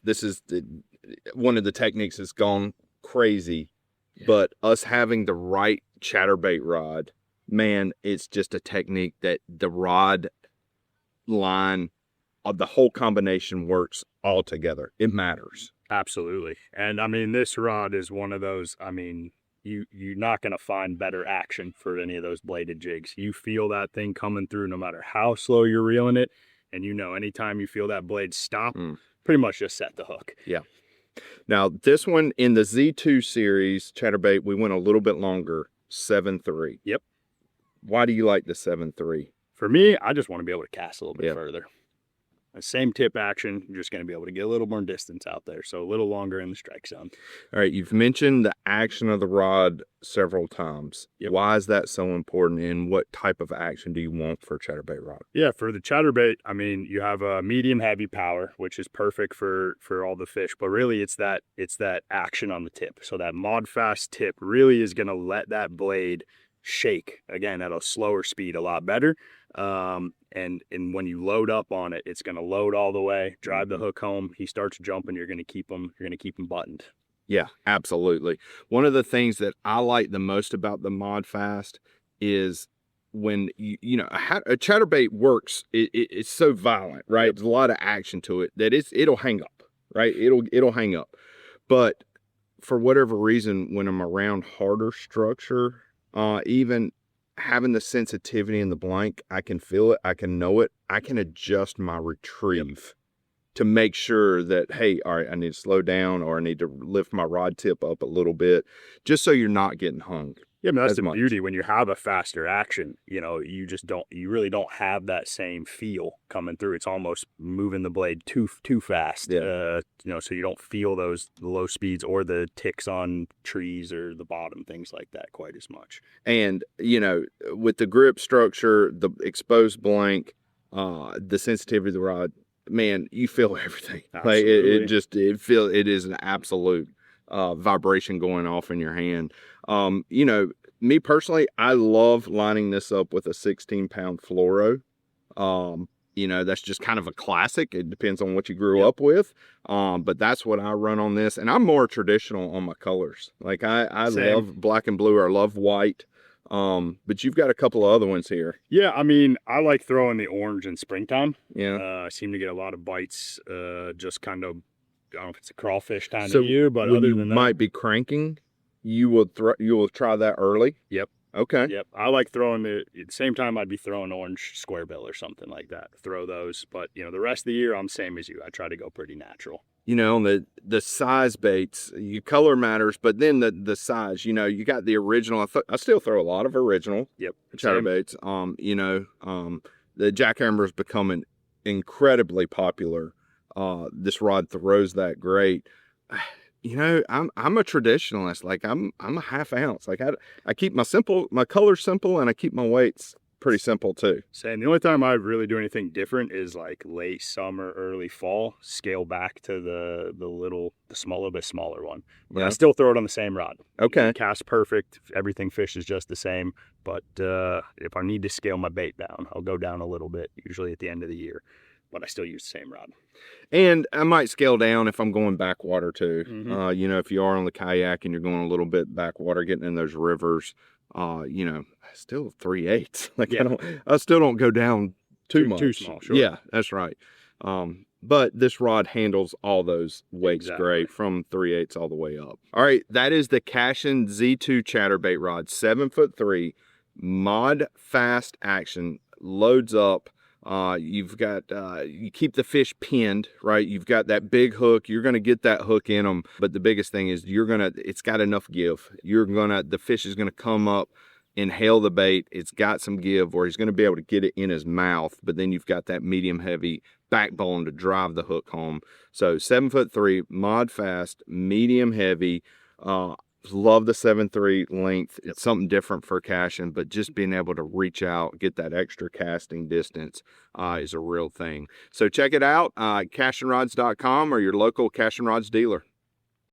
this is one of the techniques that's gone crazy, but us having the right chatterbait rod, man, it's just a technique that the rod line of the whole combination works all together. It matters. Absolutely. And I mean, this rod is one of those, I mean, you're not going to find better action for any of those bladed jigs. You feel that thing coming through no matter how slow you're reeling it. And you know, anytime you feel that blade stop, pretty much just set the hook. Yeah. Now, this one in the Z2 series, chatterbait, we went a little bit longer, 7.3. Yep. Why do you like the 7.3? For me, I just want to be able to cast a little bit further. The same tip action, you're just going to be able to get a little more distance out there, so a little longer in the strike zone. All right, you've mentioned the action of the rod several times. Yep. Why is that so important, and what type of action do you want for a chatterbait rod? Yeah, for the chatterbait, I mean, you have a medium heavy power, which is perfect for all the fish, but really it's that action on the tip. So that mod fast tip really is going to let that blade shake again at a slower speed a lot better. And when you load up on it, it's going to load all the way, drive the hook home. He starts jumping, you're going to keep him buttoned. Yeah, absolutely. One of the things that I like the most about the mod fast is when you know a chatterbait works. It's so violent, right? Yep. There's a lot of action to it that it'll hang up, right? It'll hang up. But for whatever reason, when I'm around harder structure, even having the sensitivity in the blank, I can feel it, I can know it, I can adjust my retrieve to make sure that, hey, all right, I need to slow down, or I need to lift my rod tip up a little bit, just so you're not getting hung. Yeah, I mean, that's the beauty when you have a faster action. You know, you really don't have that same feel coming through. It's almost moving the blade too fast. Yeah. You know, so you don't feel the low speeds or the ticks on trees or the bottom, things like that quite as much. And, you know, with the grip structure, the exposed blank, the sensitivity of the rod, man, you feel everything. Absolutely. Like it is an absolute vibration going off in your hand. You know, me personally, I love lining this up with a 16-pound fluoro. You know, that's just kind of a classic. It depends on what you grew up with. But that's what I run on this. And I'm more traditional on my colors. Like I love black and blue, or I love white. But you've got a couple of other ones here. Yeah, I mean, I like throwing the orange in springtime. Yeah. I seem to get a lot of bites, just kind of, I don't know if it's a crawfish time of year, but other than that, might be cranking, you will try that early. Yep. Okay. Yep. I like throwing at the same time I'd be throwing orange square bill or something like that. Throw those, but you know, the rest of the year I'm same as you. I try to go pretty natural. You know, on the size baits, color matters, but then the size, you know, you got the original. I still throw a lot of original. Yep. Chatterbaits. You know, the jackhammer is becoming incredibly popular. This rod throws that great. You know, I'm a traditionalist. Like I'm a half ounce. Like I keep my colors simple, and I keep my weights pretty simple too. Same. The only time I really do anything different is like late summer, early fall. Scale back to the little bit smaller one. But I still throw it on the same rod. Okay. Cast perfect. Everything fishes just the same. But if I need to scale my bait down, I'll go down a little bit. Usually at the end of the year. But I still use the same rod. And I might scale down if I'm going backwater too. Mm-hmm. You know, if you are on the kayak and you're going a little bit backwater, getting in those rivers, you know, still 3/8. Like I still don't go down too much. Too small, sure. Yeah, that's right. But this rod handles all those weights great, from 3/8 all the way up. All right, that is the Cashion Z2 chatterbait rod, 7'3", mod fast action, loads up. You've got, you keep the fish pinned, right? You've got that big hook. You're going to get that hook in them. But the biggest thing is it's got enough give. The fish is going to come up, inhale the bait. It's got some give, or he's going to be able to get it in his mouth. But then you've got that medium heavy backbone to drive the hook home. So 7'3", mod fast, medium heavy, love the 7'3" length. It's something different for Cashion, but just being able to reach out, get that extra casting distance is a real thing. So check it out, CashionRods.com or your local Cashion Rods dealer.